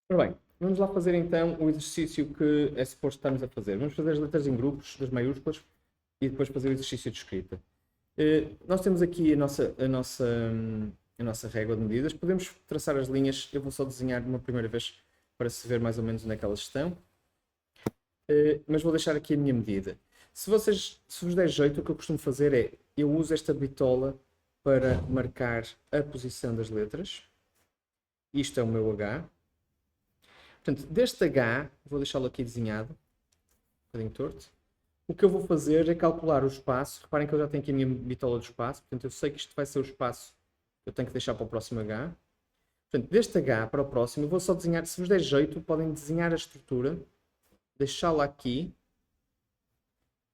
Ora bem, vamos lá fazer então o exercício que é suposto estarmos a fazer. Vamos fazer as letras em grupos, das maiúsculas, e depois fazer o exercício de escrita. Nós temos aqui a nossa régua de medidas. Podemos traçar as linhas, eu vou só desenhar uma primeira vez para se ver mais ou menos onde é que elas estão. Mas vou deixar aqui a minha medida. Se vos der jeito, o que eu costumo fazer é, eu uso esta bitola para marcar a posição das letras. Isto é o meu H. Portanto, deste H, vou deixá-lo aqui desenhado, um bocadinho torto. O que eu vou fazer é calcular o espaço. Reparem que eu já tenho aqui a minha bitola do espaço. Portanto, eu sei que isto vai ser o espaço que eu tenho que deixar para o próximo H. Portanto, deste H para o próximo, eu vou só desenhar. Se vos der jeito, podem desenhar a estrutura, deixá-la aqui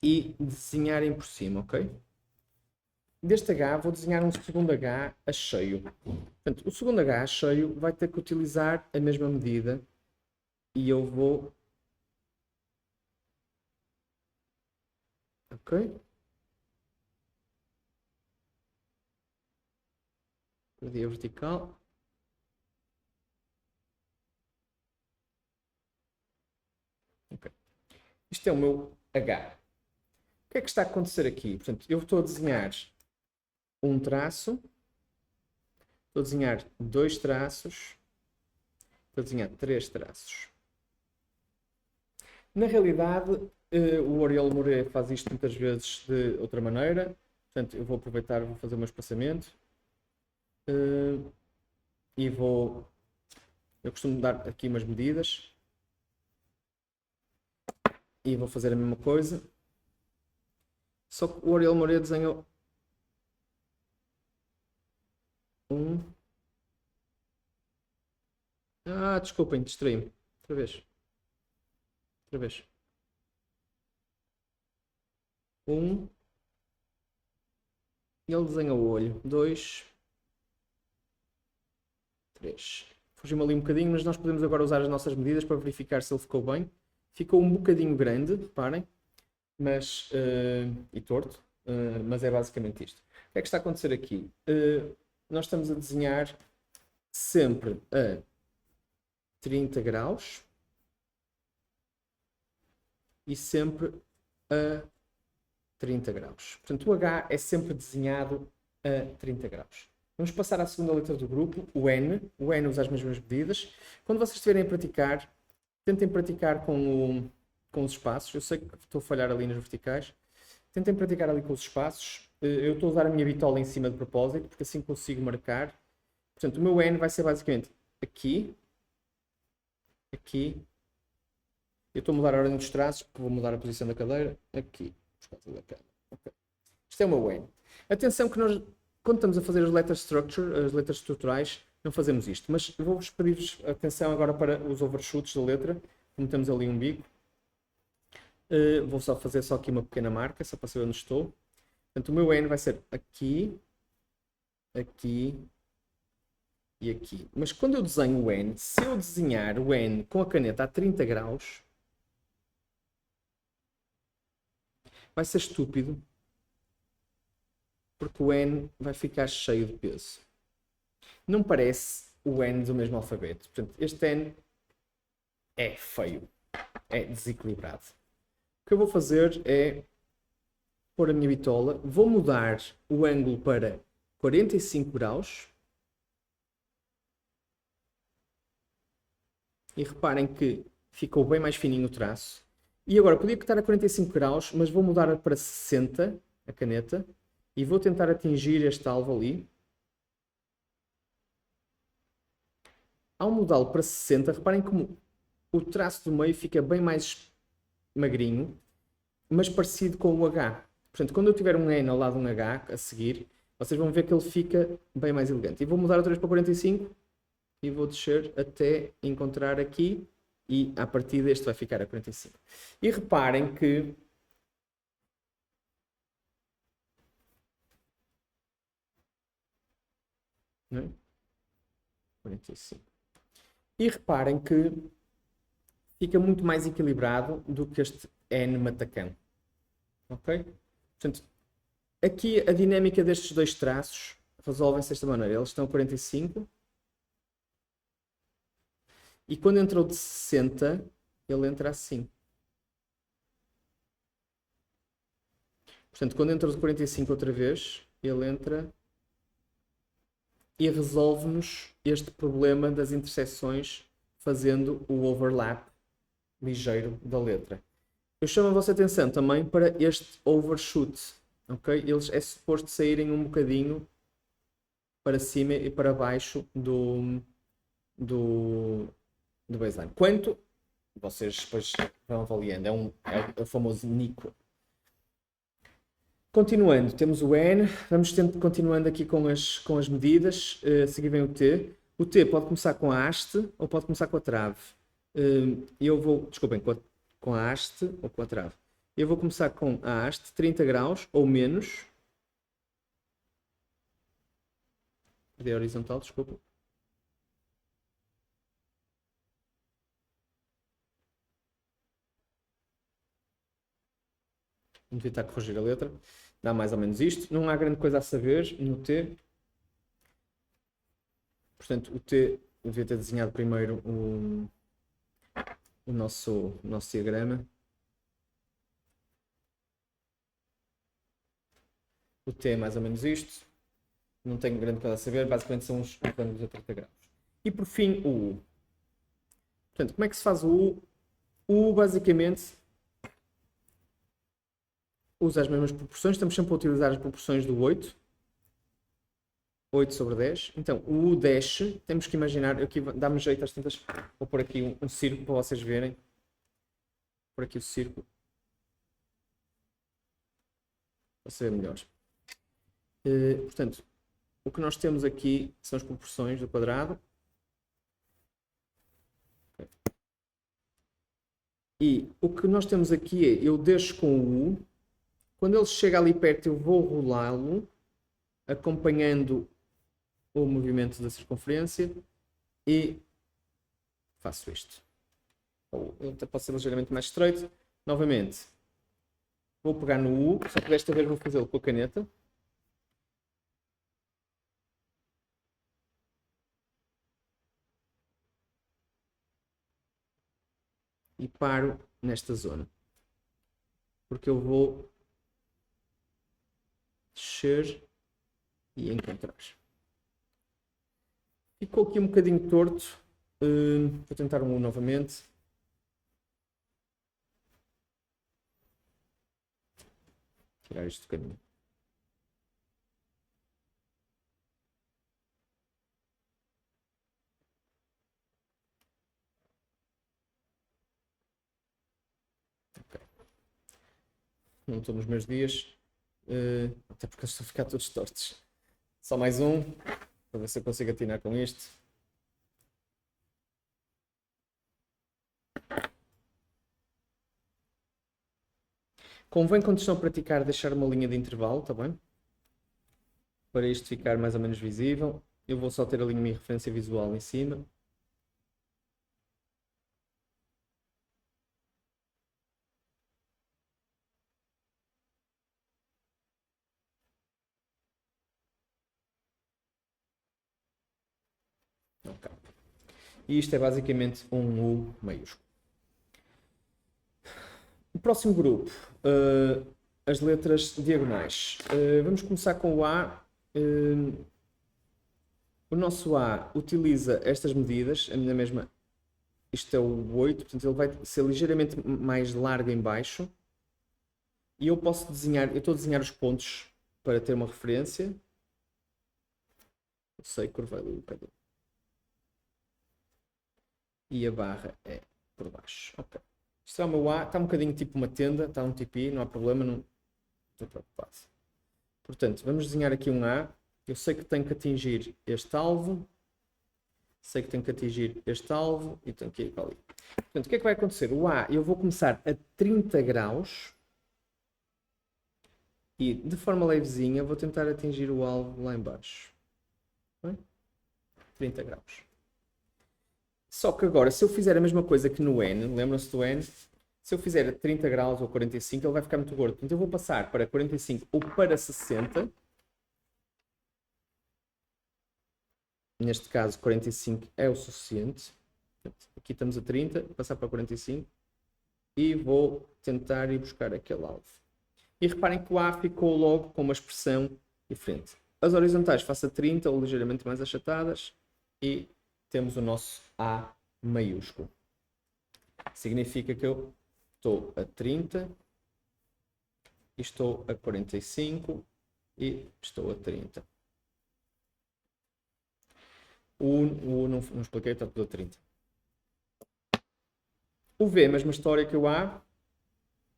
e desenharem por cima, ok? Deste H, vou desenhar um segundo H a cheio. Portanto, o segundo H a cheio vai ter que utilizar a mesma medida e eu vou... Ok? Perdi a vertical. Okay. Isto é o meu H. O que é que está a acontecer aqui? Portanto, eu estou a desenhar um traço, estou a desenhar dois traços, estou a desenhar três traços. Na realidade, o Ariel Moret faz isto muitas vezes de outra maneira. Portanto, eu vou aproveitar, vou fazer o meu espaçamento. E vou... Eu costumo dar aqui umas medidas. E vou fazer a mesma coisa. Só que o Ariel Moret desenhou um... Ah, desculpem, distraí-me. Outra vez. Outra vez. Um. Ele desenha o olho. Dois. Três. Fugiu-me ali um bocadinho, mas nós podemos agora usar as nossas medidas para verificar se ele ficou bem. Ficou um bocadinho grande, reparem, mas, e torto, mas é basicamente isto. O que é que está a acontecer aqui? Nós estamos a desenhar sempre a 30 graus e sempre a 30 graus. Portanto, o H é sempre desenhado a 30 graus. Vamos passar à segunda letra do grupo, o N. O N usa as mesmas medidas. Quando vocês estiverem a praticar, tentem praticar com os espaços. Eu sei que estou a falhar ali nas verticais. Tentem praticar ali com os espaços. Eu estou a usar a minha bitola em cima de propósito, porque assim consigo marcar. Portanto, o meu N vai ser basicamente aqui, aqui. Eu estou a mudar a ordem dos traços, porque vou mudar a posição da cadeira. Aqui, por causa da câmera. Okay. Isto é o meu N. Atenção que nós, quando estamos a fazer as letters structure, as letras estruturais, não fazemos isto. Mas vou-vos pedir atenção agora para os overshoots da letra. Como temos ali um bico. Vou só fazer só aqui uma pequena marca, só para saber onde estou. Portanto, o meu N vai ser aqui, aqui e aqui. Mas quando eu desenho o N, se eu desenhar o N com a caneta a 30 graus, vai ser estúpido, porque o N vai ficar cheio de peso. Não parece o N do mesmo alfabeto. Portanto, este N é feio, é desequilibrado. O que eu vou fazer é pôr a minha bitola, vou mudar o ângulo para 45 graus. E reparem que ficou bem mais fininho o traço. E agora, podia cortar a 45 graus, mas vou mudar para 60 a caneta. E vou tentar atingir este alvo ali. Ao mudá-lo para 60, reparem como o traço do meio fica bem mais magrinho, mas parecido com o H. Portanto, quando eu tiver um N ao lado de um H a seguir, vocês vão ver que ele fica bem mais elegante. E vou mudar outra vez para 45 e vou descer até encontrar aqui e a partir deste vai ficar a 45. E reparem que não é? 45. E reparem que fica muito mais equilibrado do que este N matacão. Ok? Portanto, aqui a dinâmica destes dois traços resolvem-se desta maneira. Eles estão a 45. E quando entrou de 60, ele entra assim. Portanto, quando entrou de 45 outra vez, ele entra e resolve-nos este problema das interseções fazendo o overlap ligeiro da letra. Eu chamo a vossa atenção também para este overshoot, ok? Eles é suposto saírem um bocadinho para cima e para baixo do baseline. Quanto? Vocês depois vão avaliando. É o famoso Nico. Continuando, temos o N. Vamos continuando aqui com as medidas. A seguir vem o T. O T pode começar com a haste ou pode começar com a trave. Desculpem, com a haste ou com a trave. Eu vou começar com a haste, 30 graus ou menos. De horizontal, desculpa. Vamos tentar corrigir a letra. Dá mais ou menos isto. Não há grande coisa a saber no T. Portanto, o T, eu devia ter desenhado primeiro o nosso diagrama. O T é mais ou menos isto. Não tenho grande coisa a saber. Basicamente são os ângulos a 30 graus. E por fim, o U. Portanto, como é que se faz o U? O U, basicamente, usa as mesmas proporções. Estamos sempre a utilizar as proporções do 8. 8 sobre 10. Então, o U desce. Temos que imaginar. Aqui dá-me jeito às tantas. Vou pôr aqui um círculo para vocês verem. Por aqui o círculo. Para saber melhor. Portanto, o que nós temos aqui são as proporções do quadrado. Okay. E o que nós temos aqui é, eu deixo com o U. Quando ele chega ali perto, eu vou rolá-lo, acompanhando o movimento da circunferência e faço isto. Ele pode ser ligeiramente mais estreito. Novamente, vou pegar no U, só que desta vez vou fazê-lo com a caneta. E paro nesta zona. Porque eu vou descer e encontrar. Ficou aqui um bocadinho torto. Vou tentar um U novamente. Tirar isto do caminho. Okay. Não estou nos meus dias. Até porque eles estão a ficar todos tortos. Só mais um. Para ver se eu consigo atinar com este. Convém, quando estão a praticar, deixar uma linha de intervalo, está bem? Para isto ficar mais ou menos visível. Eu vou só ter ali a minha referência visual em cima. Okay. E isto é basicamente um U maiúsculo. O próximo grupo, as letras diagonais. Vamos começar com o A. O nosso A utiliza estas medidas, a minha mesma, isto é o 8, portanto ele vai ser ligeiramente mais largo em baixo. E eu posso desenhar, eu estou a desenhar os pontos para ter uma referência. Eu sei, curvei ali um bocadinho. E a barra é por baixo. Ok. Isto é o meu A, está um bocadinho tipo uma tenda, está um tipi, não há problema, não estou preocupado. Portanto, vamos desenhar aqui um A. Eu sei que tenho que atingir este alvo. Sei que tenho que atingir este alvo e tenho que ir para ali. Portanto, o que é que vai acontecer? O A, eu vou começar a 30 graus e de forma levezinha vou tentar atingir o alvo lá em baixo. Bem? 30 graus. Só que agora, se eu fizer a mesma coisa que no N, lembram-se do N? Se eu fizer a 30 graus ou 45, ele vai ficar muito gordo. Então eu vou passar para 45 ou para 60. Neste caso, 45 é o suficiente. Aqui estamos a 30, passar para 45 e vou tentar ir buscar aquele alvo. E reparem que o A ficou logo com uma expressão diferente. As horizontais faço a 30 ou ligeiramente mais achatadas e temos o nosso A maiúsculo. Significa que eu estou a 30, estou a 45 e estou a 30. O U não expliquei, está tudo a 30. O V é a mesma história que o A.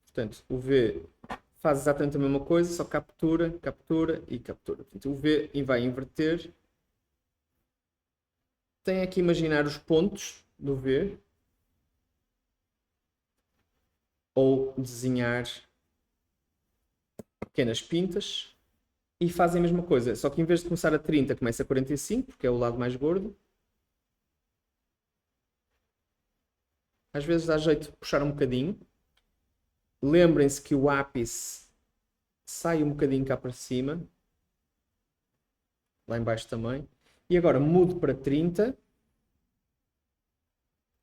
Portanto, o V faz exatamente a mesma coisa, só captura, captura e captura. Portanto, o V vai inverter. Tem que imaginar os pontos do V. Ou desenhar pequenas pintas. E fazem a mesma coisa. Só que em vez de começar a 30, começa a 45, porque é o lado mais gordo. Às vezes dá jeito de puxar um bocadinho. Lembrem-se que o ápice sai um bocadinho cá para cima. Lá em baixo também. E agora mudo para 30.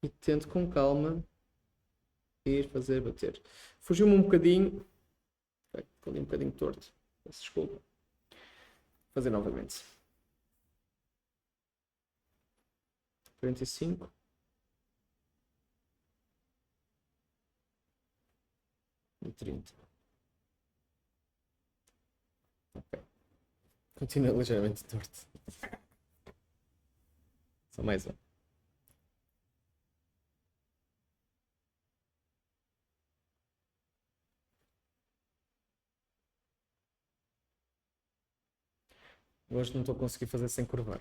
E tento com calma ir fazer bater. Fugiu-me um bocadinho. Ficou ali um bocadinho torto. Peço desculpa. Vou fazer novamente. 45. E 30. Ok. Continua ligeiramente torto. Só mais um. Hoje não estou a conseguir fazer sem curvar.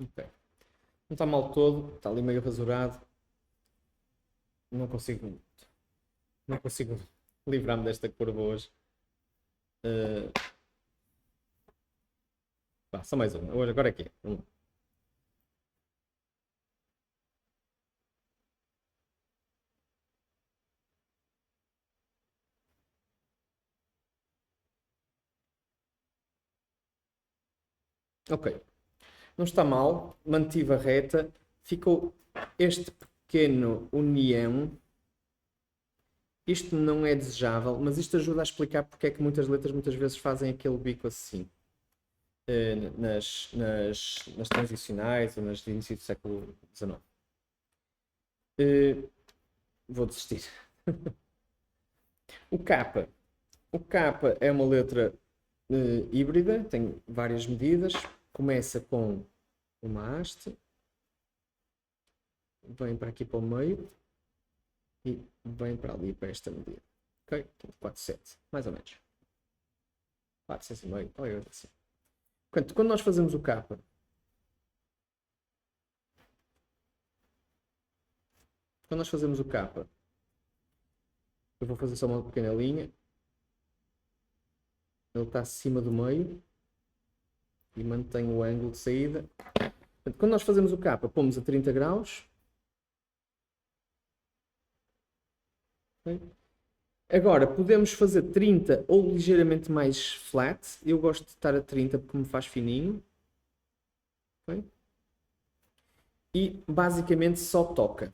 Ok. Não está mal todo, está ali meio rasurado. Não consigo livrar-me desta curva hoje. Só mais uma. Hoje, agora aqui. Ok. Não está mal. Mantive a reta. Ficou este pequeno união. Isto não é desejável, mas isto ajuda a explicar porque é que muitas letras muitas vezes fazem aquele bico assim. Nas transicionais ou nas de início do século XIX. Vou desistir. O K. O K é uma letra híbrida, tem várias medidas. Começa com uma haste, vem para aqui para o meio e vem para ali para esta medida. Ok? 4,7, mais ou menos. 4,6,5, qualquer coisa assim. Portanto, quando nós fazemos o K, eu vou fazer só uma pequena linha. Ele está acima do meio e mantém o ângulo de saída. Portanto, quando nós fazemos o K, pomos a 30 graus. Okay? Agora, podemos fazer 30 ou ligeiramente mais flat. Eu gosto de estar a 30 porque me faz fininho. Okay? E basicamente só toca.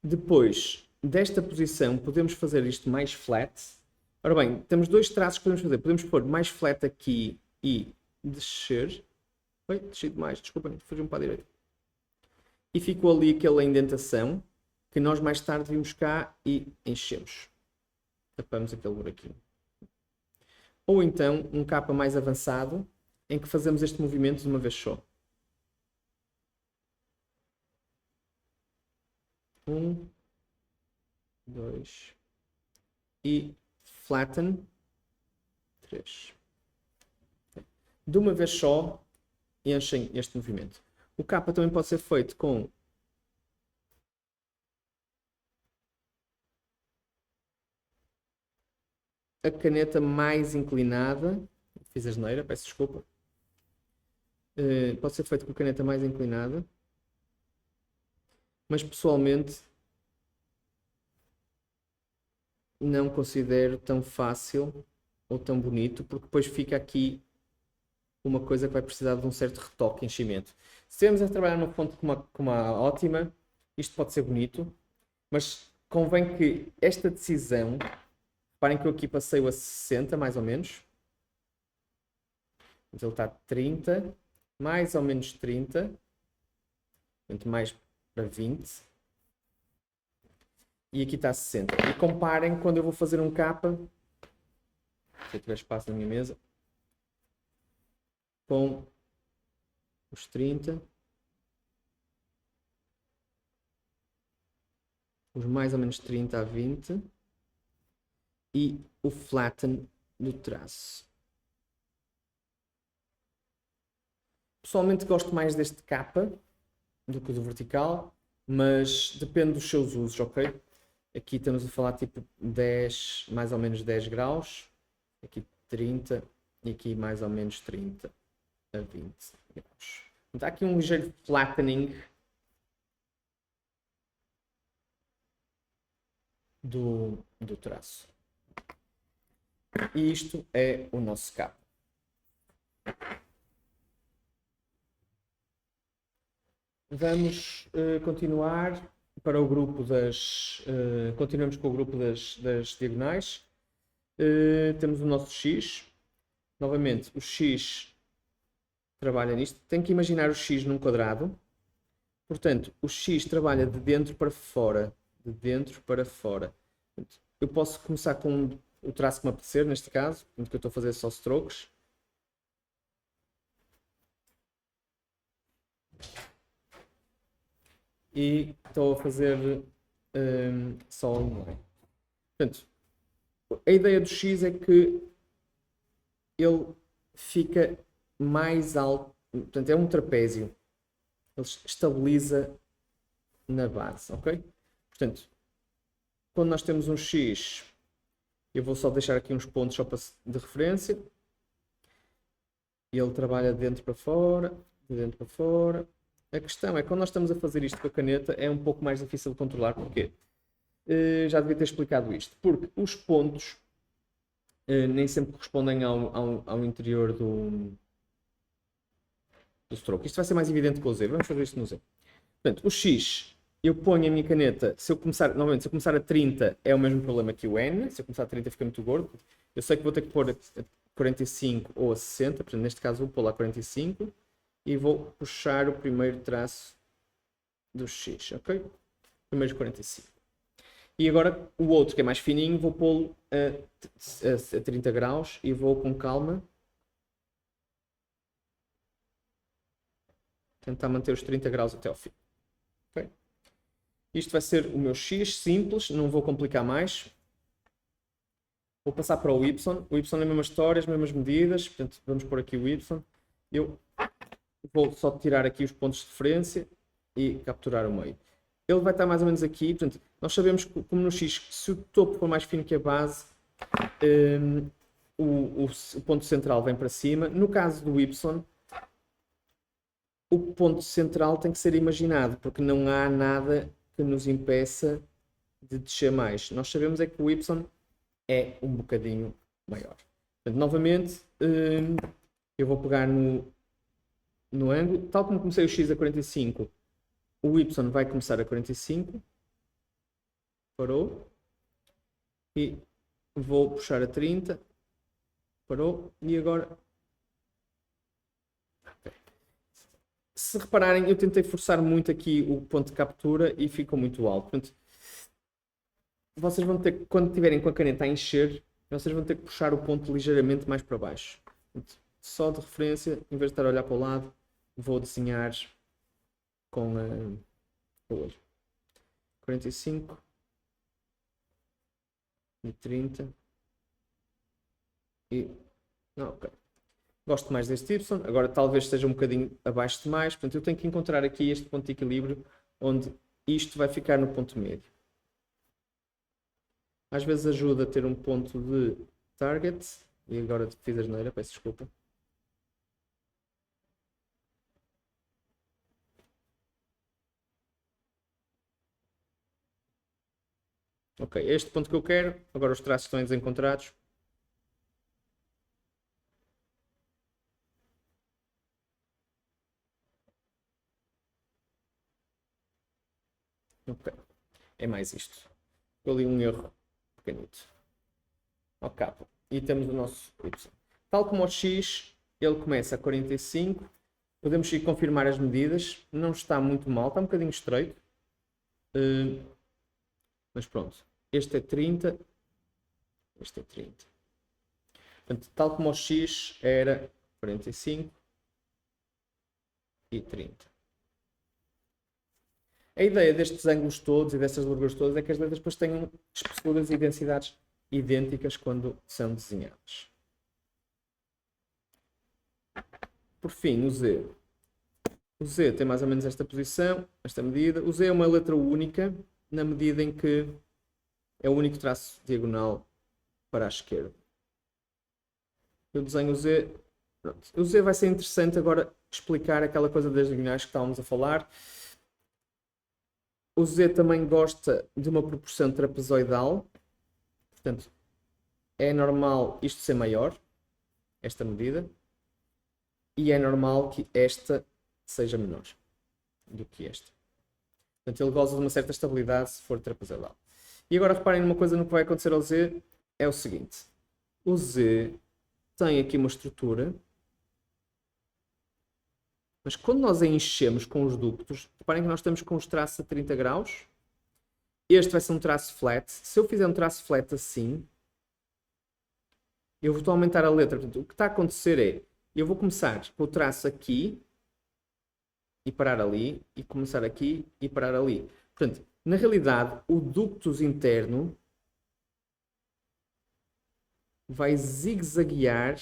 Depois desta posição, podemos fazer isto mais flat. Ora bem, temos dois traços que podemos fazer. Podemos pôr mais flat aqui e descer. Oi, desci demais, desculpem, fugi-me para a direita. E ficou ali aquela indentação que nós mais tarde vimos cá e enchemos. Tapamos aquele buraquinho. Ou então um capa mais avançado em que fazemos este movimento de uma vez só. 1, 2 e flatten 3. De uma vez só enchem este movimento. O capa também pode ser feito com a caneta mais inclinada, Fiz a asneira, peço desculpa. Pode ser feito com a caneta mais inclinada. Mas pessoalmente não considero tão fácil ou tão bonito, porque depois fica aqui uma coisa que vai precisar de um certo retoque, enchimento. Se estivermos a trabalhar numa fonte com uma ótima, isto pode ser bonito, mas convém que esta decisão, reparem que eu aqui passei-o a 60, mais ou menos. Então ele está a 30, mais ou menos 30, portanto mais para 20. E aqui está a 60. E comparem quando eu vou fazer um capa, se eu tiver espaço na minha mesa, com os 30, os mais ou menos 30 a 20 e o flatten do traço. Pessoalmente gosto mais deste capa do que do vertical, mas depende dos seus usos, ok? Aqui estamos a falar tipo 10, mais ou menos 10 graus, aqui 30 e aqui mais ou menos 30 a 20 graus. Então, há aqui um ligeiro flattening do traço. E isto é o nosso cabo. Vamos continuar para o grupo das... continuamos com o grupo das diagonais. Temos o nosso X. Novamente, o X trabalha nisto. Tem que imaginar o X num quadrado. Portanto, o X trabalha de dentro para fora. De dentro para fora. Eu posso começar com o traço que me apetecer, neste caso, porque eu estou a fazer só strokes. E estou a fazer só um line. Portanto, a ideia do X é que ele fica mais alto, portanto é um trapézio, ele estabiliza na base, ok? Portanto, quando nós temos um X, eu vou só deixar aqui uns pontos só de referência, e ele trabalha de dentro para fora, de dentro para fora. A questão é que quando nós estamos a fazer isto com a caneta é um pouco mais difícil de controlar, porquê? Já devia ter explicado isto, porque os pontos nem sempre correspondem ao interior do stroke. Isto vai ser mais evidente com o Z. Vamos fazer isto no Z. Portanto, o X, eu ponho a minha caneta, se eu começar, novamente, se eu começar a 30 é o mesmo problema que o N, se eu começar a 30 fica muito gordo. Eu sei que vou ter que pôr a 45 ou a 60, portanto, neste caso vou pôr lá a 45 e vou puxar o primeiro traço do X, ok? Primeiros 45. E agora o outro, que é mais fininho, vou pô-lo a 30 graus e vou com calma tentar manter os 30 graus até ao fim. Okay? Isto vai ser o meu X simples, não vou complicar mais. Vou passar para o Y. O Y é a mesma história, as mesmas medidas, portanto vamos pôr aqui o Y. Eu vou só tirar aqui os pontos de referência e capturar o meio. Ele vai estar mais ou menos aqui, portanto, nós sabemos que, como no X, se o topo for mais fino que a base, o ponto central vem para cima. No caso do Y, o ponto central tem que ser imaginado, porque não há nada que nos impeça de descer mais. Nós sabemos é que o Y é um bocadinho maior. Portanto, novamente, eu vou pegar no ângulo, tal como comecei o X a 45, o Y vai começar a 45, parou, e vou puxar a 30, parou, e agora... Se repararem, eu tentei forçar muito aqui o ponto de captura e ficou muito alto. Portanto, vocês vão ter, quando estiverem com a caneta a encher, vocês vão ter que puxar o ponto ligeiramente mais para baixo. Portanto, só de referência, em vez de estar a olhar para o lado, vou desenhar com o olho. 45 e 30 e... ok. Gosto mais deste Y, agora talvez esteja um bocadinho abaixo demais, portanto eu tenho que encontrar aqui este ponto de equilíbrio onde isto vai ficar no ponto médio. Às vezes ajuda a ter um ponto de target, E agora fiz a asneira, peço desculpa. Ok, este ponto que eu quero. Agora os traços estão desencontrados. Ok, é mais isto. Ficou ali um erro pequenito. Ok, e temos o nosso Y. Tal como o X, ele começa a 45. Podemos ir confirmar as medidas. Não está muito mal, está um bocadinho estreito. Mas pronto, este é 30. Este é 30. Portanto, tal como o X era 45 e 30. A ideia destes ângulos todos e destas larguras todas é que as letras depois tenham espessuras e densidades idênticas quando são desenhadas. Por fim, o Z. O Z tem mais ou menos esta posição, esta medida. O Z é uma letra única, na medida em que é o único traço diagonal para a esquerda. Eu desenho o Z. Pronto. O Z vai ser interessante agora explicar aquela coisa das diagonais que estávamos a falar. O Z também gosta de uma proporção trapezoidal. Portanto, é normal isto ser maior, esta medida. E é normal que esta seja menor do que esta. Portanto, ele goza de uma certa estabilidade se for trapezoidal. E agora reparem numa coisa no que vai acontecer ao Z. É o seguinte. O Z tem aqui uma estrutura. Mas quando nós a enchemos com os ductos, reparem que nós estamos com os traços a 30 graus. Este vai ser um traço flat. Se eu fizer um traço flat assim, eu vou aumentar a letra. Portanto, o que está a acontecer é, eu vou começar com o traço aqui e parar ali, e começar aqui e parar ali. Portanto, na realidade, o ductus interno vai zigue-zaguear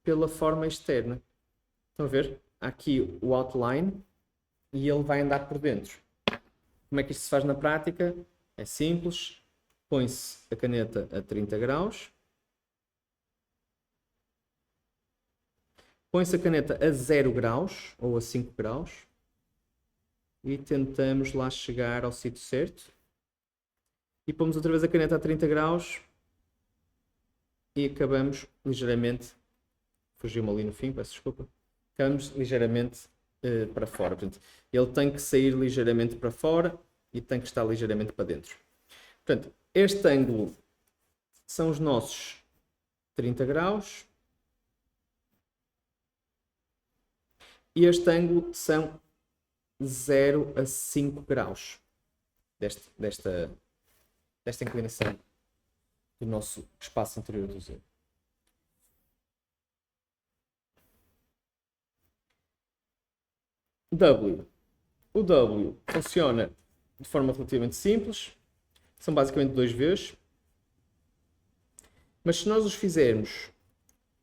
pela forma externa. Estão a ver? Há aqui o outline e ele vai andar por dentro. Como é que isto se faz na prática? É simples. Põe-se a caneta a 30 graus. Põe-se a caneta a 0 graus ou a 5 graus. E tentamos lá chegar ao sítio certo. E pomos outra vez a caneta a 30 graus. E acabamos ligeiramente... Fugiu-me ali no fim, peço desculpa. Acabamos ligeiramente para fora. Portanto, ele tem que sair ligeiramente para fora e tem que estar ligeiramente para dentro. Portanto, este ângulo são os nossos 30 graus. E este ângulo são 0 a 5 graus desta inclinação do nosso espaço interior do Z. W. O W funciona de forma relativamente simples. São basicamente 2 vezes. Mas se nós os fizermos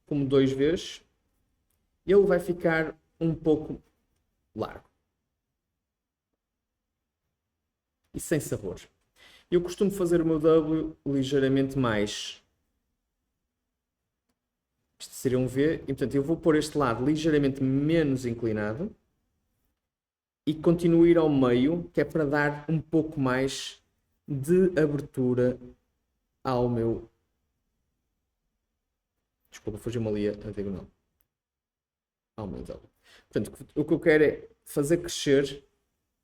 como 2 vezes, ele vai ficar um pouco largo. E sem sabor. Eu costumo fazer o meu W ligeiramente mais... Isto seria um V. E, portanto, eu vou pôr este lado ligeiramente menos inclinado. E continuo a ir ao meio, que é para dar um pouco mais de abertura ao meu... Desculpa, fugiu-me ali a diagonal. Ao meu W. Portanto, o que eu quero é fazer crescer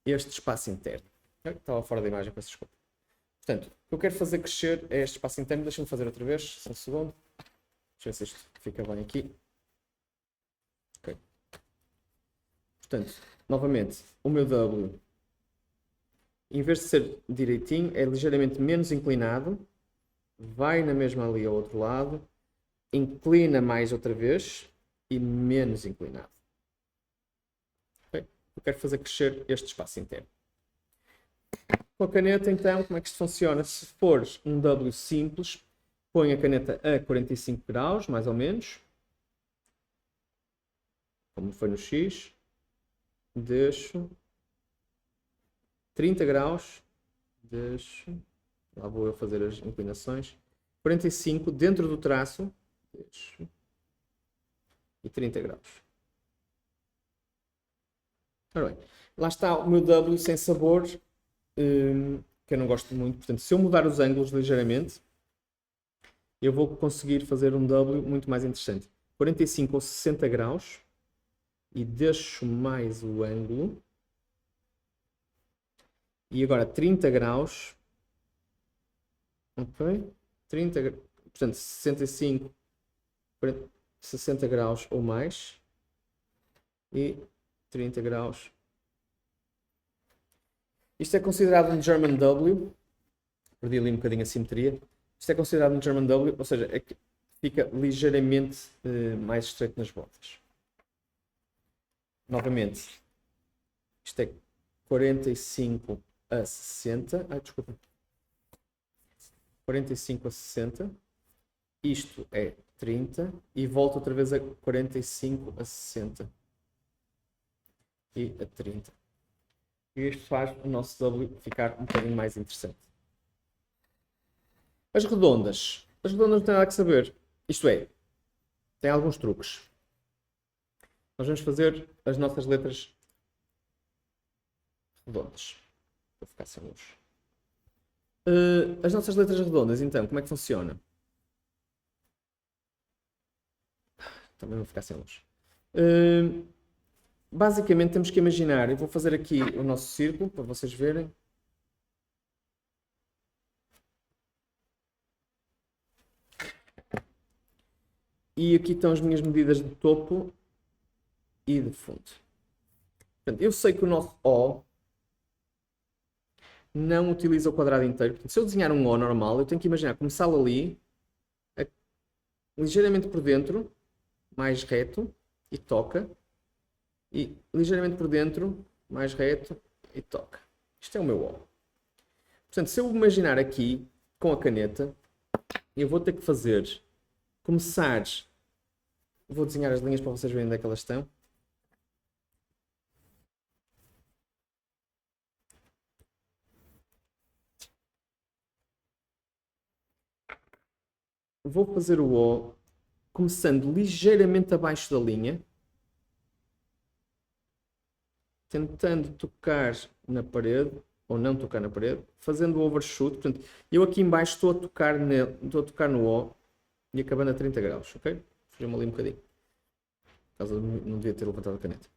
este espaço interno. Estava fora da imagem, peço desculpa. Portanto, o que eu quero fazer crescer é este espaço interno. Deixa-me fazer outra vez, só um segundo. Deixa eu ver se isto fica bem aqui. Ok. Portanto, novamente, o meu W, em vez de ser direitinho, é ligeiramente menos inclinado. Vai na mesma ali ao outro lado. Inclina mais outra vez e menos inclinado. Okay? Eu quero fazer crescer este espaço interno. Com a caneta, então, como é que isto funciona? Se for um W simples, põe a caneta a 45 graus, mais ou menos. Como foi no X. Deixo. 30 graus. Deixo. Lá vou eu fazer as inclinações. 45 dentro do traço e 30 graus. Ora bem, lá está o meu W sem sabor, que eu não gosto muito. Portanto, se eu mudar os ângulos ligeiramente, eu vou conseguir fazer um W muito mais interessante. 45 ou 60 graus e deixo mais o ângulo. E agora 30 graus. Ok? 30, portanto, 65, 40, 60 graus ou mais. E 30 graus. Isto é considerado um German W. Perdi ali um bocadinho a simetria. Isto é considerado um German W, ou seja, é que fica ligeiramente mais estreito nas voltas. Novamente, isto é 45 a 60. Ai, desculpa. 45 a 60. Isto é 30. E volto outra vez a 45 a 60. E a 30. E isto faz o nosso W ficar um bocadinho mais interessante. As redondas. As redondas não têm nada que saber. Isto é, tem alguns truques. Nós vamos fazer as nossas letras redondas. Vou ficar sem luz. As nossas letras redondas, então, como é que funciona? Também vou ficar sem luz. Basicamente temos que imaginar, eu vou fazer aqui o nosso círculo para vocês verem. E aqui estão as minhas medidas de topo e de fundo. Portanto, eu sei que o nosso O não utiliza o quadrado inteiro. Portanto, se eu desenhar um O normal, eu tenho que imaginar começar ali, ligeiramente por dentro, mais reto, e toca. E ligeiramente por dentro, mais reto, e toca. Isto é o meu O. Portanto, se eu imaginar aqui, com a caneta, eu vou ter que fazer, começar, vou desenhar as linhas para vocês verem onde é que elas estão. Vou fazer o O começando ligeiramente abaixo da linha, tentando tocar na parede, ou não tocar na parede, fazendo o overshoot. Portanto, eu aqui em baixo estou a tocar no O e acabando a 30 graus, ok? Fugiu-me ali um bocadinho. Por causa não devia ter levantado a caneta.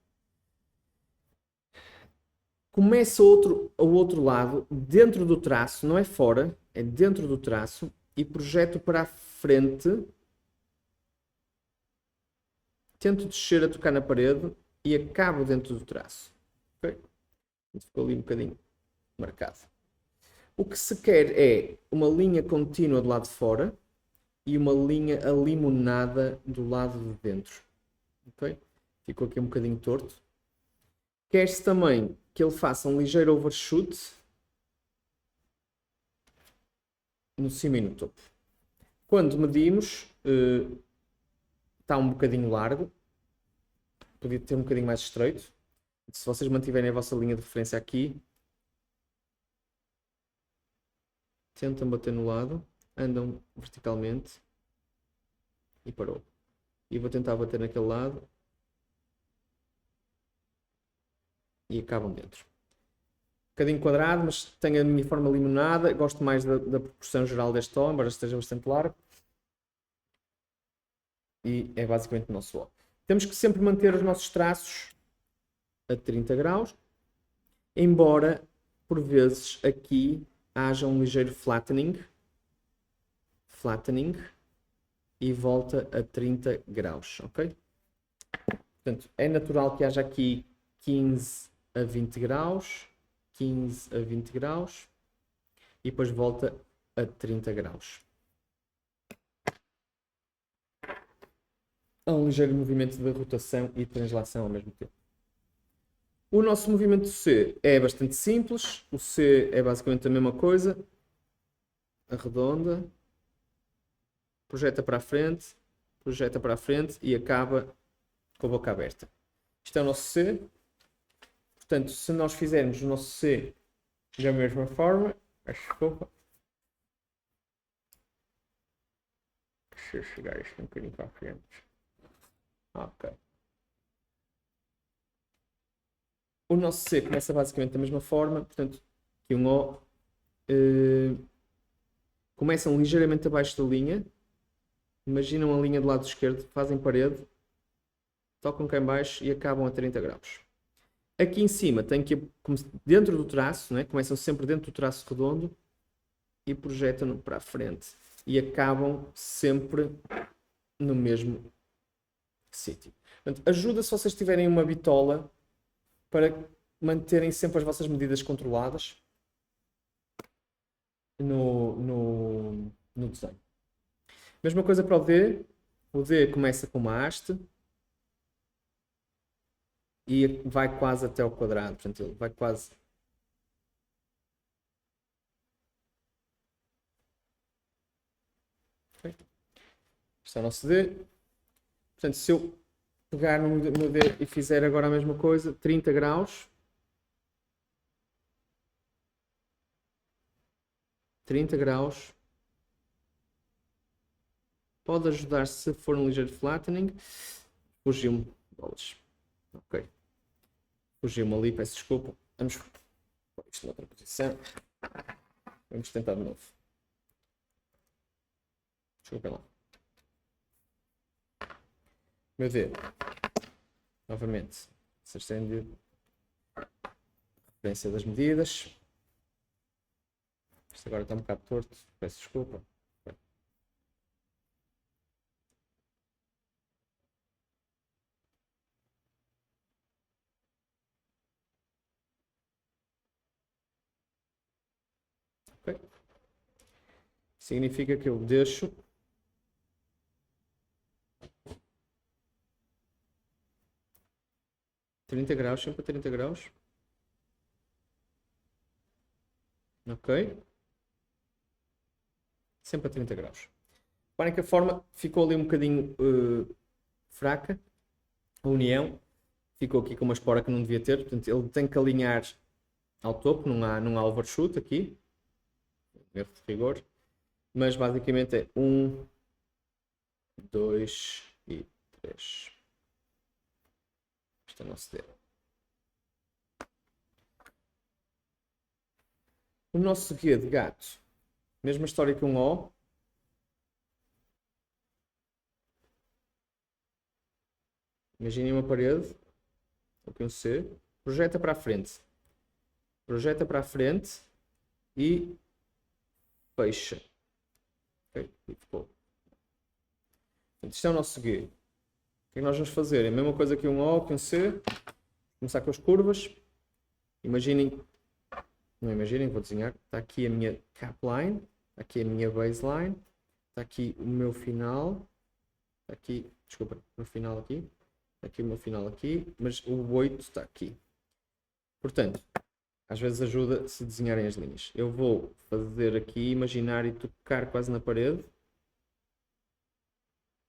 Começa ao outro lado, dentro do traço, não é fora, é dentro do traço, e projeto para a frente. Tento descer a tocar na parede e acabo dentro do traço. Okay? Ficou ali um bocadinho marcado. O que se quer é uma linha contínua do lado de fora e uma linha alimonada do lado de dentro. Okay? Ficou aqui um bocadinho torto. Quer-se também que ele faça um ligeiro overshoot no cimo e no topo. Quando medimos, está um bocadinho largo. Podia ter um bocadinho mais estreito. Se vocês mantiverem a vossa linha de referência aqui, tentam bater no lado, andam verticalmente e parou. E vou tentar bater naquele lado e acabam dentro. Um bocadinho quadrado, mas tenho a minha forma limonada. Gosto mais da proporção geral deste O, embora esteja bastante largo. E é basicamente o nosso O. Temos que sempre manter os nossos traços a 30 graus, embora por vezes aqui haja um ligeiro flattening e volta a 30 graus, ok? Portanto, é natural que haja aqui 15 a 20 graus, 15 a 20 graus e depois volta a 30 graus. Há um ligeiro movimento de rotação e translação ao mesmo tempo. O nosso movimento C é bastante simples. O C é basicamente a mesma coisa. Arredonda. Projeta para a frente e acaba com a boca aberta. Isto é o nosso C. Portanto, se nós fizermos o nosso C da mesma forma, desculpa. Deixa eu chegar isto um bocadinho para a frente. Ok. O nosso C começa basicamente da mesma forma, portanto, aqui um O. Começam ligeiramente abaixo da linha. Imaginam a linha do lado esquerdo, fazem parede, tocam cá em baixo e acabam a 30 graus. Aqui em cima tem que, dentro do traço, né? Começam sempre dentro do traço redondo e projetam para a frente. E acabam sempre no mesmo sítio. Portanto, ajuda se vocês tiverem uma bitola para manterem sempre as vossas medidas controladas no desenho. Mesma coisa para o D. O D começa com uma haste e vai quase até ao quadrado. Portanto, ele vai quase... Okay. Este é o nosso D. Portanto, se eu pegar no D e fizer agora a mesma coisa, 30 graus. 30 graus. Pode ajudar se for um ligeiro flattening. Fugiu-me. Bolas. Ok. Fugiu-me ali, peço desculpa. Vamos pôr isto noutra posição. Vamos tentar de novo. Desculpem lá. Meu dedo. Novamente. Vocês têm de referência das medidas. Isto agora está um bocado torto. Peço desculpa. Okay. Significa que eu deixo graus, sempre a 30 graus. Ok? Sempre a 30 graus. Reparem que a forma ficou ali um bocadinho fraca. A união ficou aqui com uma espora que não devia ter. Portanto, ele tem que alinhar ao topo. Não há overshoot aqui. Erro de rigor. Mas basicamente é 1, 2 e 3. Este é o nosso dedo. O nosso guia de gato. Mesma história que um O. Imaginem uma parede. Aqui um C. Projeta para a frente. Projeta para a frente. E fecha. Ok? E ficou. Isto é o nosso guia. O que é que nós vamos fazer? É a mesma coisa que um O, que um C. Começar com as curvas. Imaginem. Não imaginem, vou desenhar. Está aqui a minha cap line. Está aqui a minha baseline. Está aqui o meu final. Está aqui, desculpa, o meu final aqui. Está aqui o meu final aqui. Mas o 8 está aqui. Portanto, às vezes ajuda se desenharem as linhas. Eu vou fazer aqui, imaginar e tocar quase na parede.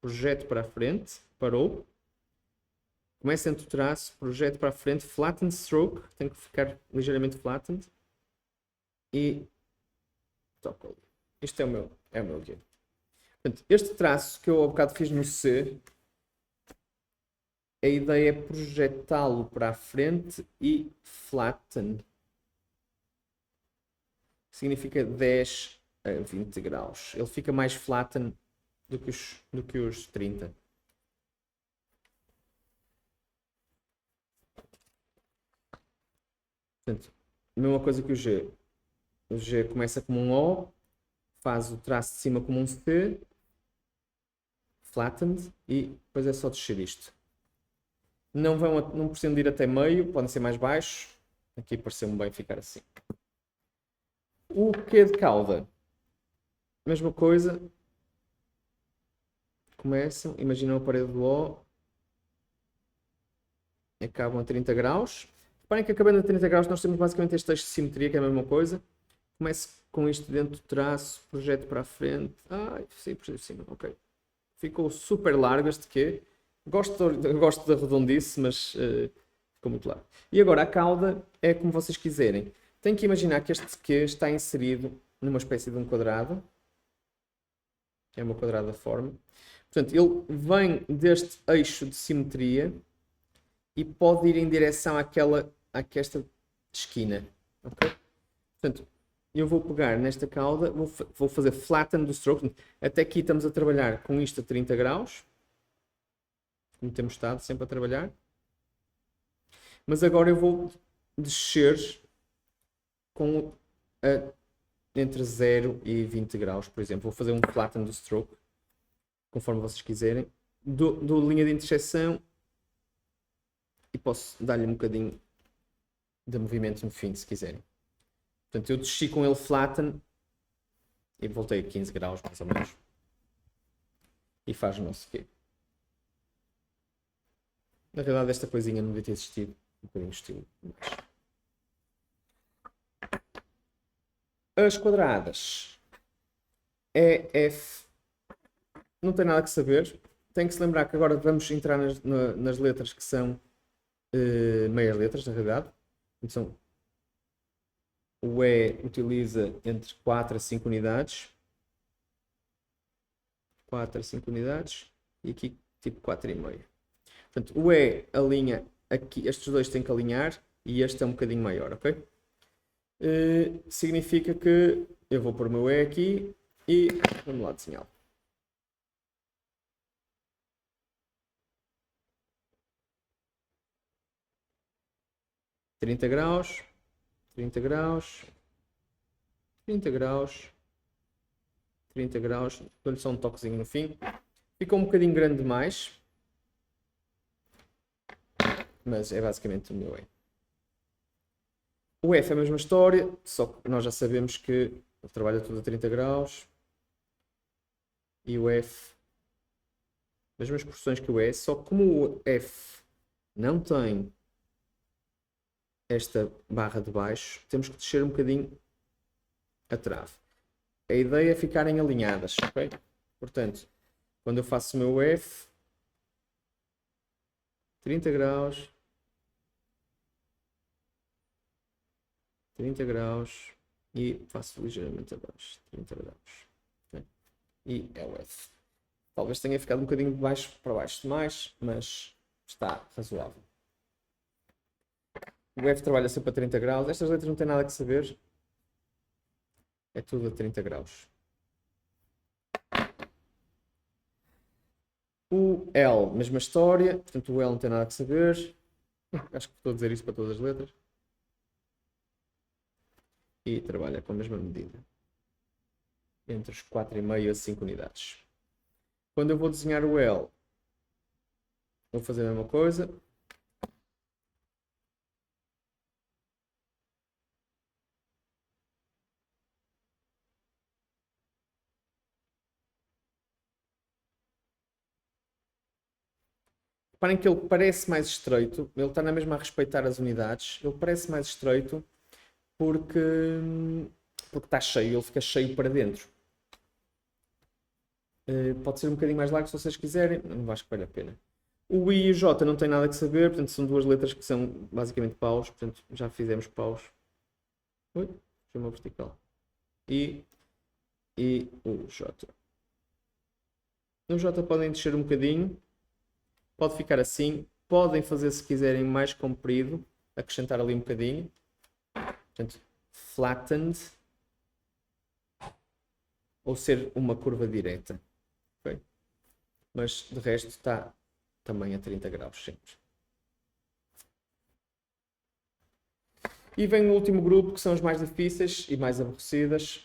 Projeto para a frente. Parou. Começa entre o traço. Projeto para a frente. Flatten stroke. Tem que ficar ligeiramente flattened. E toco ali. Isto é o meu guia. Portanto, este traço que eu há bocado fiz no C, a ideia é projetá-lo para a frente e flatten. Significa 10 a 20 graus. Ele fica mais flatten do que os 30. Portanto, a mesma coisa que o G. O G começa como um O, faz o traço de cima como um C, flattened, e depois é só descer isto. Não precisam de ir até meio, podem ser mais baixos. Aqui pareceu-me bem ficar assim. O Q de cauda, mesma coisa. Começam, imaginam a parede do O, acabam a 30 graus. Reparem que acabando a 30 graus nós temos basicamente este eixo de simetria, que é a mesma coisa. Comece com isto dentro do traço, projeto para a frente. Sim, por cima, ok. Ficou super largo este Q. Gosto da redondice, mas ficou muito largo. E agora a cauda é como vocês quiserem. Tem que imaginar que este Q está inserido numa espécie de um quadrado. É uma quadrada forma. Portanto, ele vem deste eixo de simetria e pode ir em direção àquesta esquina. Ok? Portanto, eu vou pegar nesta cauda, vou fazer flatten do stroke. Até aqui estamos a trabalhar com isto a 30 graus. Como temos estado sempre a trabalhar. Mas agora eu vou descer com entre 0 e 20 graus, por exemplo. Vou fazer um flatten do stroke, conforme vocês quiserem. Dou linha de interseção e posso dar-lhe um bocadinho de movimento no fim, se quiserem. Portanto, eu desci com ele flatten e voltei a 15 graus, mais ou menos. E faz o nosso quê? Na realidade, esta coisinha não devia ter existido. Um bocadinho de estilo. As quadradas. EF. Não tem nada que saber. Tem que se lembrar que agora vamos entrar nas letras que são meias letras, na realidade. Então, o E utiliza entre 4 a 5 unidades. 4 a 5 unidades. E aqui tipo 4,5. Portanto, o E alinha aqui. Estes dois têm que alinhar. E este é um bocadinho maior, ok? Significa que eu vou pôr o meu E aqui. E vamos lá desenhá-lo. Trinta graus. 30 graus. 30 graus. 30 graus. Dou-lhe só um toquezinho no fim. Ficou um bocadinho grande demais. Mas é basicamente o meu E. O F é a mesma história, só que nós já sabemos que ele trabalha tudo a 30 graus. E o F, mesmas proporções que o E, só que como o F não tem esta barra de baixo, temos que descer um bocadinho a trave. A ideia é ficarem alinhadas, ok? Portanto, quando eu faço o meu F, 30 graus, 30 graus e faço ligeiramente abaixo, 30 graus. Okay? E é o F. Talvez tenha ficado um bocadinho de baixo para baixo demais, mas está razoável. O F trabalha sempre a 30 graus. Estas letras não têm nada que saber. É tudo a 30 graus. O L, mesma história. Portanto, o L não tem nada que saber. Acho que estou a dizer isso para todas as letras. E trabalha com a mesma medida. Entre os 4,5 a 5 unidades. Quando eu vou desenhar o L, vou fazer a mesma coisa. Reparem que ele parece mais estreito, ele está na mesma a respeitar as unidades, ele parece mais estreito porque está cheio, ele fica cheio para dentro. Pode ser um bocadinho mais largo se vocês quiserem, não acho que vale a pena. O I e o J não tem nada que saber, portanto são duas letras que são basicamente paus, portanto já fizemos paus. Ui, foi uma vertical. I e o J. No J podem descer um bocadinho. Pode ficar assim. Podem fazer, se quiserem, mais comprido. Acrescentar ali um bocadinho. Portanto, flattened. Ou ser uma curva direta. Okay? Mas, de resto, está também a 30 graus sempre. E vem o último grupo, que são os mais difíceis e mais aborrecidas.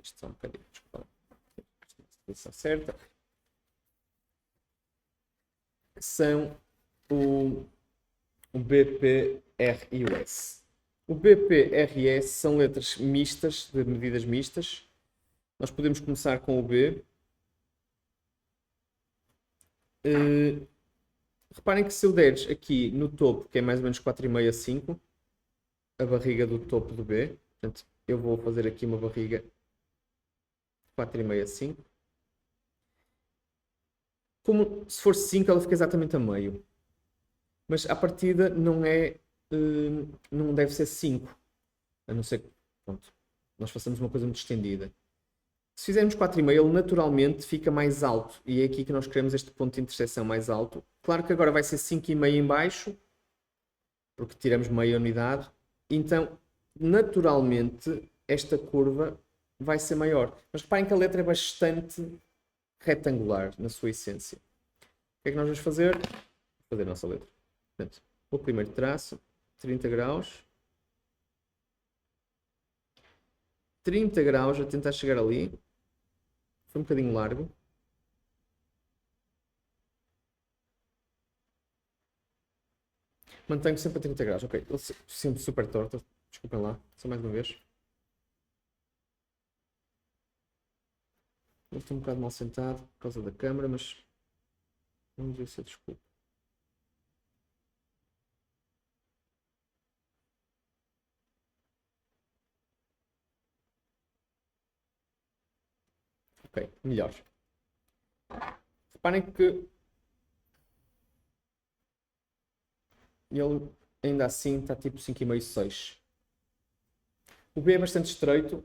Isto só um bocadinho. Desculpa. Está certa. São o B, P, R e o S. O B, P, R e S são letras mistas, de medidas mistas. Nós podemos começar com o B. Reparem que se eu der aqui no topo, que é mais ou menos 4,5 a 5, a barriga do topo do B, portanto, eu vou fazer aqui uma barriga 4,5 a 5. Como se for 5, ela fica exatamente a meio. Mas à partida não é, não deve ser 5. A não ser que, pronto, nós façamos uma coisa muito estendida. Se fizermos 4,5, ele naturalmente fica mais alto. E é aqui que nós queremos este ponto de interseção mais alto. Claro que agora vai ser 5,5 em baixo, porque tiramos meia unidade. Então, naturalmente, esta curva vai ser maior. Mas reparem que a letra é bastante retangular na sua essência. O que é que nós vamos fazer? Vamos fazer a nossa letra. Portanto, o primeiro traço, 30 graus. 30 graus a tentar chegar ali. Foi um bocadinho largo. Mantenho sempre a 30 graus. Ok, sempre super torta. Desculpem lá, só mais uma vez. Eu estou um bocado mal sentado por causa da câmera, mas vamos ver se eu desculpo. Ok, melhor. Reparem que ele ainda assim está tipo 5,5, 6. O B é bastante estreito,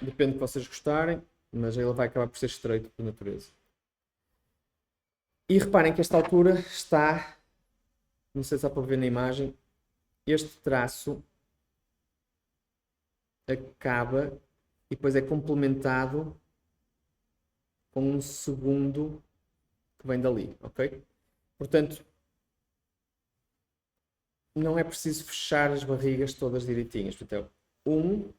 depende do que vocês gostarem, mas ele vai acabar por ser estreito por natureza. E reparem que esta altura está, não sei se dá para ver na imagem, este traço acaba e depois é complementado com um segundo que vem dali, ok? Portanto, não é preciso fechar as barrigas todas direitinhas. Então, 1,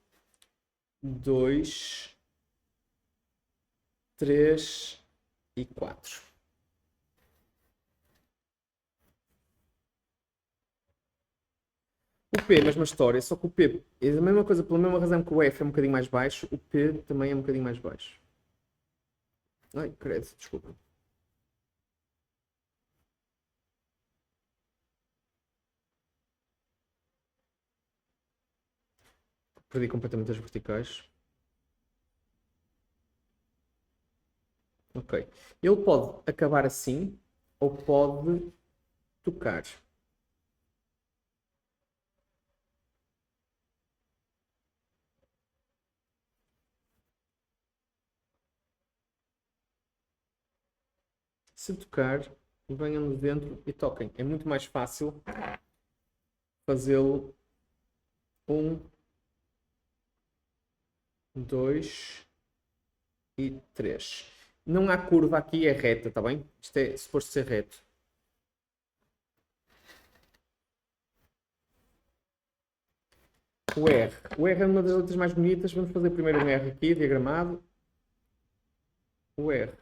2, 3 e 4. O P, mesma história, só que o P é a mesma coisa, pela mesma razão que o F é um bocadinho mais baixo, o P também é um bocadinho mais baixo. Ai, credo, desculpa. Perdi completamente as verticais. Ok. Ele pode acabar assim ou pode tocar. Se tocar, venham de dentro e toquem. É muito mais fácil fazê-lo 1, 2 e 3. Não há curva aqui, é reta, está bem? Isto é suposto ser reto. O R. O R é uma das letras mais bonitas. Vamos fazer primeiro um R aqui, diagramado. O R.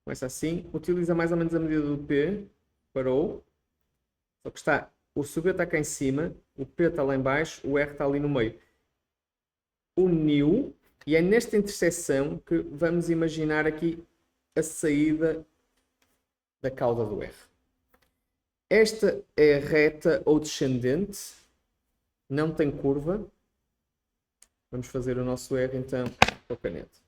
Começa assim. Utiliza mais ou menos a medida do P. Parou. Só que está... O B está cá em cima. O P está lá em baixo. O R está ali no meio. Uniu. E é nesta interseção que vamos imaginar aqui a saída da cauda do R. Esta é reta ou descendente. Não tem curva. Vamos fazer o nosso R então com a caneta.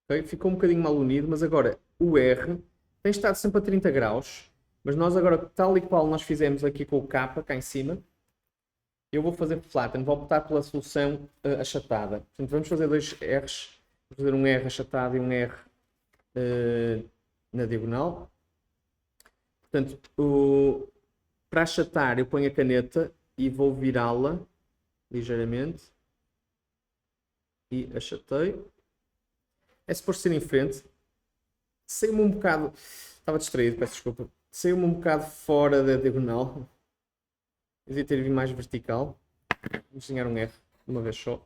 Okay? Ficou um bocadinho mal unido, mas agora o R tem estado sempre a 30 graus. Mas nós agora, tal e qual nós fizemos aqui com o K, cá em cima, eu vou fazer flatten, vou optar pela solução achatada. Portanto, vamos fazer dois R's. Vou fazer um R achatado e um R na diagonal. Portanto, para achatar eu ponho a caneta e vou virá-la ligeiramente. E achatei. É suposto ser em frente. Saiu-me um bocado... Estava distraído, peço desculpa. Saiu-me um bocado fora da diagonal. Eu devia ter vindo mais vertical. Vou desenhar um R de uma vez só.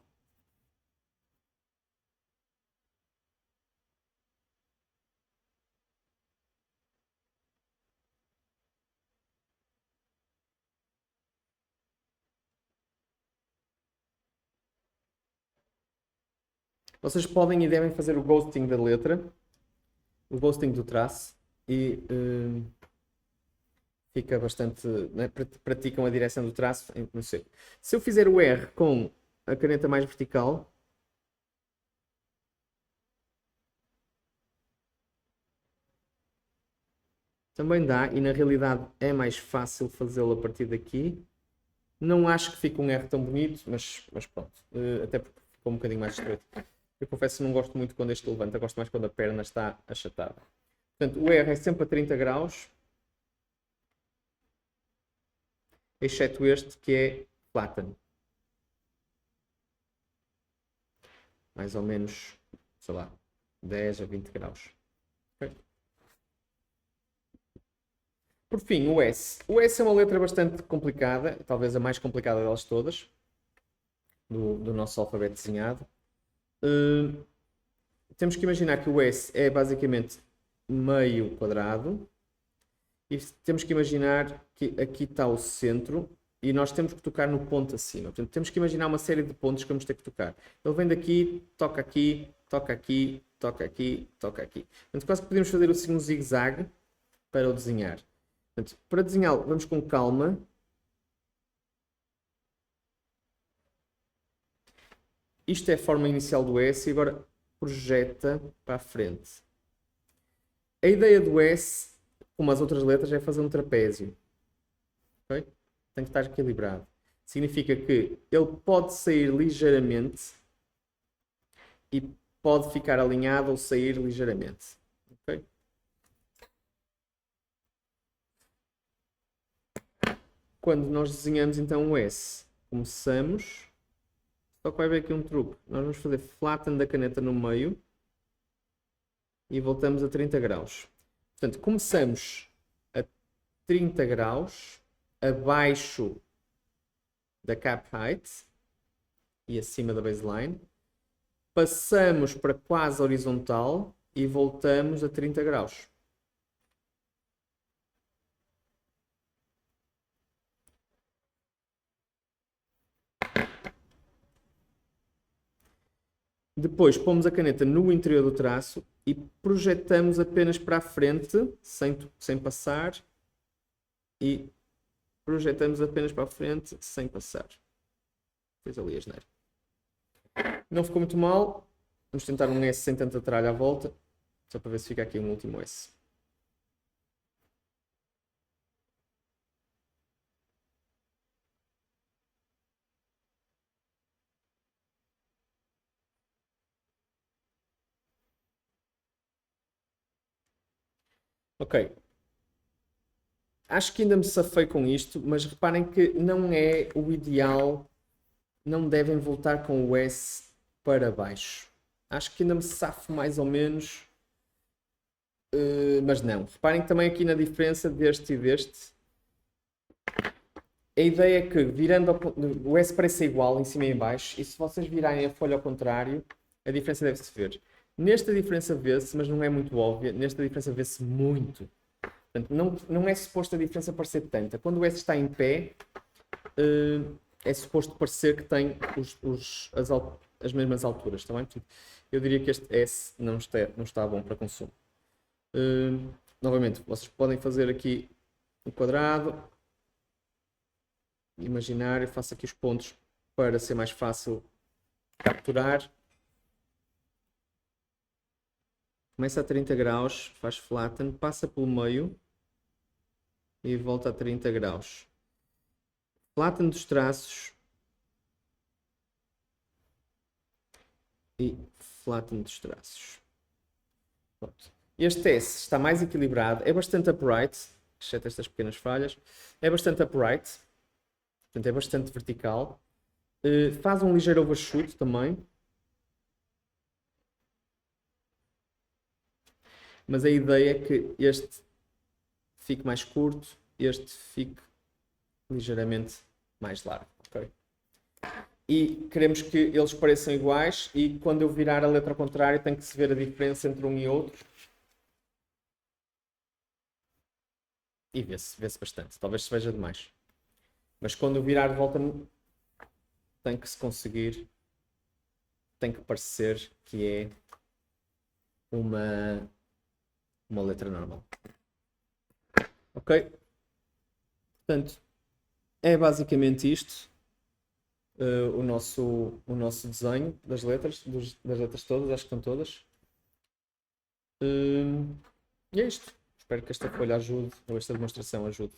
Vocês podem e devem fazer o ghosting da letra. O ghosting do traço. E fica bastante... Né, praticam a direção do traço. Não sei. Se eu fizer o R com a caneta mais vertical... Também dá, e na realidade é mais fácil fazê-lo a partir daqui. Não acho que fique um R tão bonito, mas pronto. Até porque ficou um bocadinho mais estreito. Eu confesso que não gosto muito quando este levanta, gosto mais quando a perna está achatada. Portanto, o R é sempre a 30 graus, exceto este que é flatten. Mais ou menos, sei lá, 10 a 20 graus. Okay? Por fim, o S. O S é uma letra bastante complicada, talvez a mais complicada delas todas, do nosso alfabeto desenhado. Temos que imaginar que o S é basicamente meio quadrado e temos que imaginar que aqui está o centro e nós temos que tocar no ponto acima. Portanto, temos que imaginar uma série de pontos que vamos ter que tocar. Ele vem daqui, toca aqui, toca aqui, toca aqui, toca aqui. Portanto, quase que podemos fazer assim um zigue-zague para o desenhar. Portanto, para desenhá-lo, vamos com calma. Isto é a forma inicial do S e agora projeta para a frente. A ideia do S, como as outras letras, é fazer um trapézio. Okay? Tem que estar equilibrado. Significa que ele pode sair ligeiramente e pode ficar alinhado ou sair ligeiramente. Okay? Quando nós desenhamos então o S, começamos, só que vai haver aqui um truque. Nós vamos fazer flatten da caneta no meio e voltamos a 30 graus. Portanto, começamos a 30 graus, abaixo da cap height e acima da baseline. Passamos para quase horizontal e voltamos a 30 graus. Depois pomos a caneta no interior do traço e projetamos apenas para a frente, sem passar, e projetamos apenas para a frente, sem passar. Fez ali a asneira. Não ficou muito mal. Vamos tentar um S sem tanta tralha à volta, só para ver se fica aqui um último S. Ok. Acho que ainda me safei com isto, mas reparem que não é o ideal. Não devem voltar com o S para baixo. Acho que ainda me safo mais ou menos. Mas não. Reparem também aqui na diferença deste e deste. A ideia é que virando o S parece igual em cima e em baixo. E se vocês virarem a folha ao contrário, a diferença deve-se ver. Nesta diferença vê-se, mas não é muito óbvia. Nesta diferença vê-se muito. Portanto, não é suposto a diferença parecer tanta. Quando o S está em pé, é suposto parecer que tem as mesmas alturas. Tá bem? Eu diria que este S não está bom para consumo. Novamente, vocês podem fazer aqui o quadrado. Imaginar, eu faço aqui os pontos para ser mais fácil capturar. Começa a 30 graus, faz flatten, passa pelo meio e volta a 30 graus. Flatten dos traços e flatten dos traços. Pronto. Este S está mais equilibrado, é bastante upright, exceto estas pequenas falhas. É bastante upright, portanto é bastante vertical. Faz um ligeiro overshoot também. Mas a ideia é que este fique mais curto, este fique ligeiramente mais largo. Okay? E queremos que eles pareçam iguais e quando eu virar a letra ao contrário tem que se ver a diferença entre um e outro. E vê-se bastante. Talvez se veja demais. Mas quando eu virar de volta tem que se conseguir, tem que parecer que é uma letra normal. Ok? Portanto, é basicamente isto o nosso desenho das letras, das letras todas, acho que estão todas. E é isto. Espero que esta folha ajude, ou esta demonstração ajude